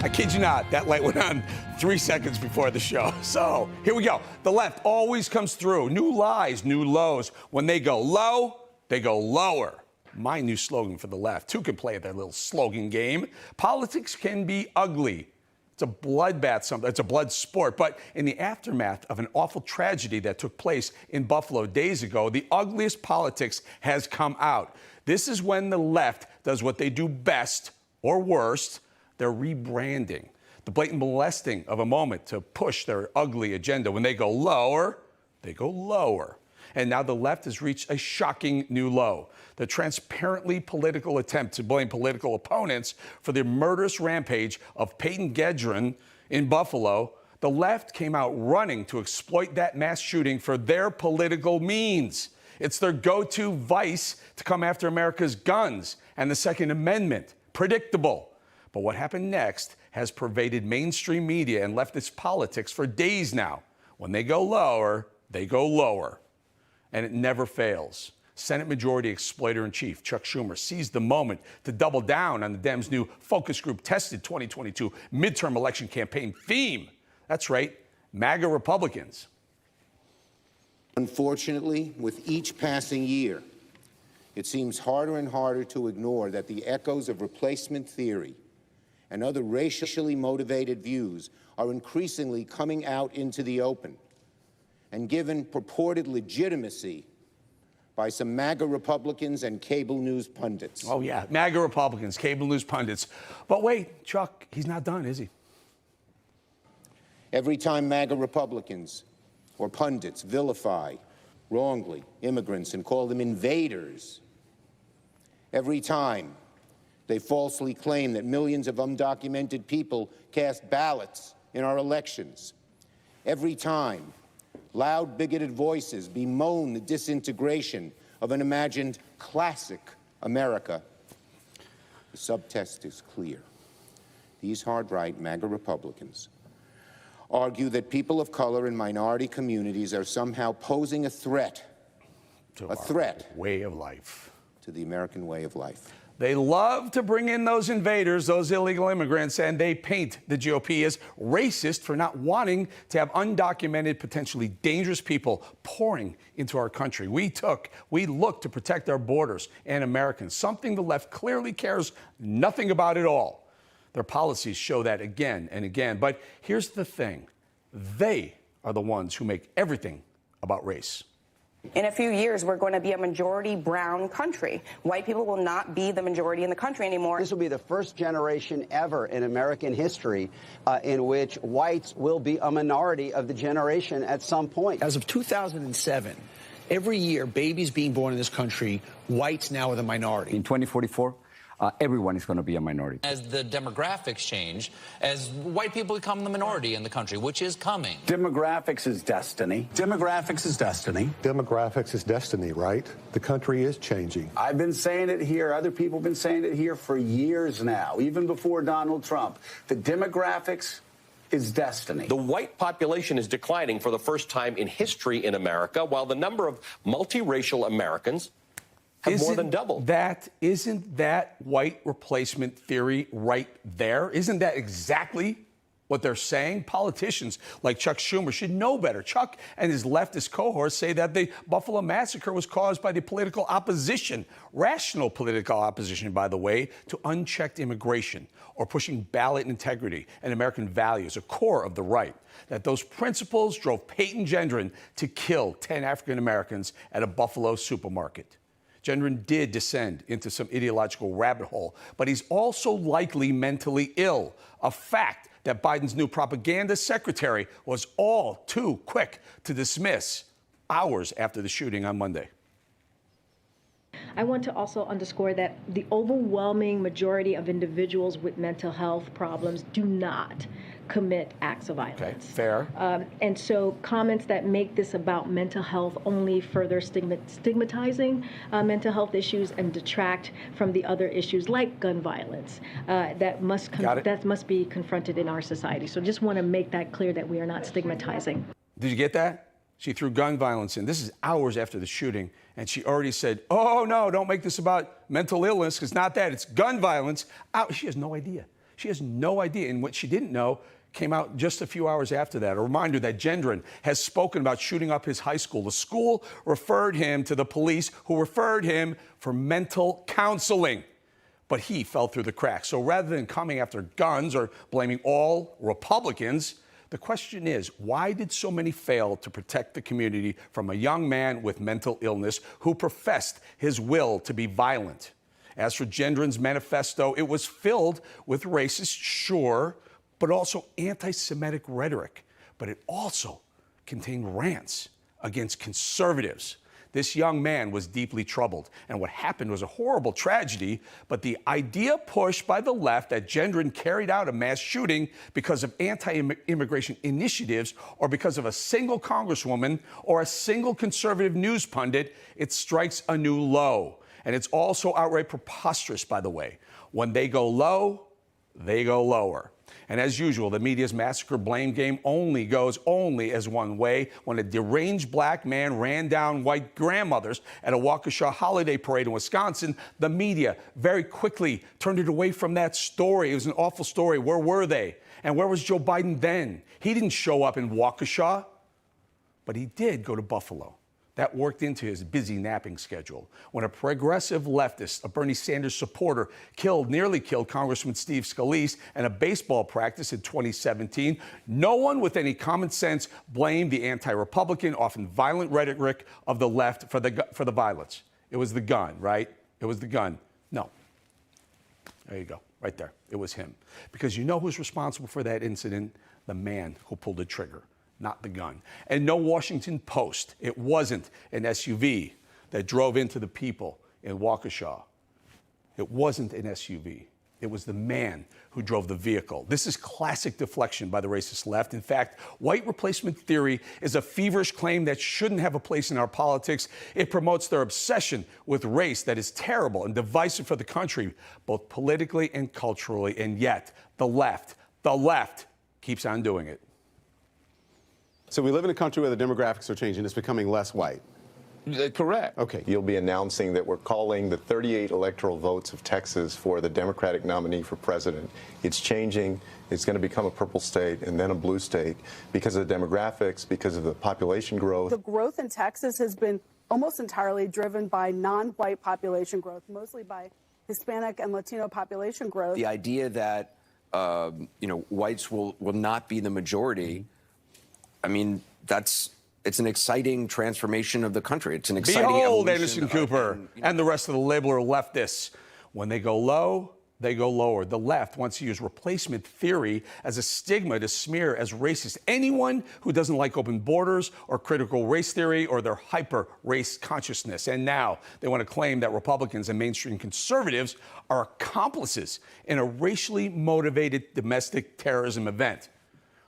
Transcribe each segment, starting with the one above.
I kid you not, that light went on 3 seconds before the show. So here we go. The left always comes through. New lies, new lows. When they go low, they go lower. My new slogan for the left. Two can play their little slogan game. Politics can be ugly. It's a bloodbath, something. It's a blood sport. But in the aftermath of an awful tragedy that took place in Buffalo days ago, the ugliest politics has come out. This is when the left does what they do best or worst. They're rebranding. The blatant molesting of a moment to push their ugly agenda. When they go lower, they go lower. And now the left has reached a shocking new low. The transparently political attempt to blame political opponents for the murderous rampage of Peyton Gedron in Buffalo. The left came out running to exploit that mass shooting for their political means. It's their go-to vice to come after America's guns and the Second Amendment. Predictable. But what happened next has pervaded mainstream media and leftist politics for days now. When they go lower, they go lower. And it never fails. Senate Majority Exploiter-in-Chief Chuck Schumer seized the moment to double down on the Dems' new focus group tested 2022 midterm election campaign theme. That's right, MAGA Republicans. Unfortunately, with each passing year, it seems harder and harder to ignore that the echoes of replacement theory and other racially motivated views are increasingly coming out into the open and given purported legitimacy by some MAGA Republicans and cable news pundits. Oh, yeah, MAGA Republicans, cable news pundits. But wait, Chuck, he's not done, is he? Every time MAGA Republicans or pundits vilify wrongly immigrants and call them invaders, every time they falsely claim that millions of undocumented people cast ballots in our elections, every time loud, bigoted voices bemoan the disintegration of an imagined classic America, the subtext is clear. These hard-right MAGA Republicans argue that people of color and minority communities are somehow posing a threat way of life, to the American way of life. They love to bring in those invaders, those illegal immigrants, and they paint the GOP as racist for not wanting to have undocumented, potentially dangerous people pouring into our country. We look to protect our borders and Americans, something the left clearly cares nothing about at all. Their policies show that again and again. But here's the thing. They are the ones who make everything about race. In a few years, we're going to be a majority brown country. White people will not be the majority in the country anymore. This will be the first generation ever in American history in which whites will be a minority of the generation at some point. As of 2007, every year, babies being born in this country, whites now are the minority. In 2044, everyone is going to be a minority. As the demographics change, as white people become the minority in the country, which is coming. Demographics is destiny. Demographics is destiny. Demographics is destiny, right? The country is changing. I've been saying it here. Other people have been saying it here for years now, even before Donald Trump. The demographics is destiny. The white population is declining for the first time in history in America, while the number of multiracial Americans have more than doubled. Isn't that white replacement theory right there? Isn't that exactly what they're saying? Politicians like Chuck Schumer should know better. Chuck and his leftist cohorts say that the Buffalo massacre was caused by the political opposition, rational political opposition, by the way, to unchecked immigration or pushing ballot integrity and American values, a core of the right. That those principles drove Peyton Gedron to kill 10 African Americans at a Buffalo supermarket. Gedron did descend into some ideological rabbit hole, but he's also likely mentally ill, a fact that Biden's new propaganda secretary was all too quick to dismiss hours after the shooting on Monday. I want to also underscore that the overwhelming majority of individuals with mental health problems do not commit acts of violence. Okay, fair. And so comments that make this about mental health only further stigmatizing mental health issues and detract from the other issues like gun violence that must be confronted in our society. So just want to make that clear that we are not stigmatizing. Did you get that? She threw gun violence in. This is hours after the shooting, and she already said, oh, no, don't make this about mental illness, because not that. It's gun violence. She has no idea. She has no idea. And what she didn't know came out just a few hours after that. A reminder that Gendron has spoken about shooting up his high school. The school referred him to the police, who referred him for mental counseling. But he fell through the cracks. So rather than coming after guns or blaming all Republicans, the question is, why did so many fail to protect the community from a young man with mental illness who professed his will to be violent? As for Gendron's manifesto, it was filled with racist, sure, but also anti-Semitic rhetoric. But it also contained rants against conservatives. This young man was deeply troubled, and what happened was a horrible tragedy, but the idea pushed by the left that Gendron carried out a mass shooting because of anti-immigration initiatives or because of a single congresswoman or a single conservative news pundit, it strikes a new low. And it's also outright preposterous, by the way. When they go low, they go lower. And as usual, the media's massacre blame game goes only as one way. When a deranged black man ran down white grandmothers at a Waukesha holiday parade in Wisconsin, the media very quickly turned it away from that story. It was an awful story. Where were they? And where was Joe Biden then? He didn't show up in Waukesha, but he did go to Buffalo. That worked into his busy napping schedule. When a progressive leftist, a Bernie Sanders supporter, nearly killed Congressman Steve Scalise at a baseball practice in 2017, no one with any common sense blamed the anti-Republican, often violent rhetoric of the left for the violence. It was the gun, right? It was the gun. No. There you go, right there. It was him. Because you know who's responsible for that incident? The man who pulled the trigger, not the gun. And no Washington Post. It wasn't an SUV that drove into the people in Waukesha. It wasn't an SUV. It was the man who drove the vehicle. This is classic deflection by the racist left. In fact, white replacement theory is a feverish claim that shouldn't have a place in our politics. It promotes their obsession with race that is terrible and divisive for the country, both politically and culturally. And yet, the left keeps on doing it. So we live in a country where the demographics are changing. It's becoming less white. Correct. Okay. You'll be announcing that we're calling the 38 electoral votes of Texas for the Democratic nominee for president. It's changing. It's going to become a purple state and then a blue state because of the demographics, because of the population growth. The growth in Texas has been almost entirely driven by non-white population growth, mostly by Hispanic and Latino population growth. The idea that, whites will not be the majority, I mean, it's an exciting transformation of the country. It's an exciting Behold, evolution. Anderson Cooper and the rest of the liberal leftists. When they go low, they go lower. The left wants to use replacement theory as a stigma to smear as racist anyone who doesn't like open borders or critical race theory or their hyper-race consciousness. And now they want to claim that Republicans and mainstream conservatives are accomplices in a racially motivated domestic terrorism event.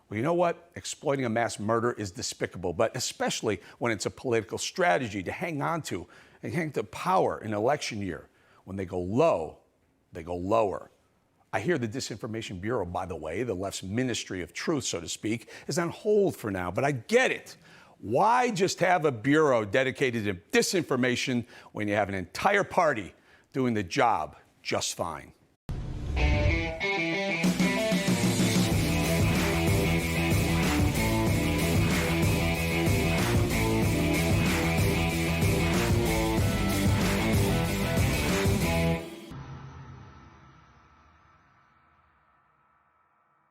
Well, you know what? Exploiting a mass murder is despicable, but especially when it's a political strategy to hang on to and hang to power in an election year. When they go low, they go lower. I hear the Disinformation Bureau, by the way, the left's ministry of truth, so to speak, is on hold for now, but I get it. Why just have a bureau dedicated to disinformation when you have an entire party doing the job just fine?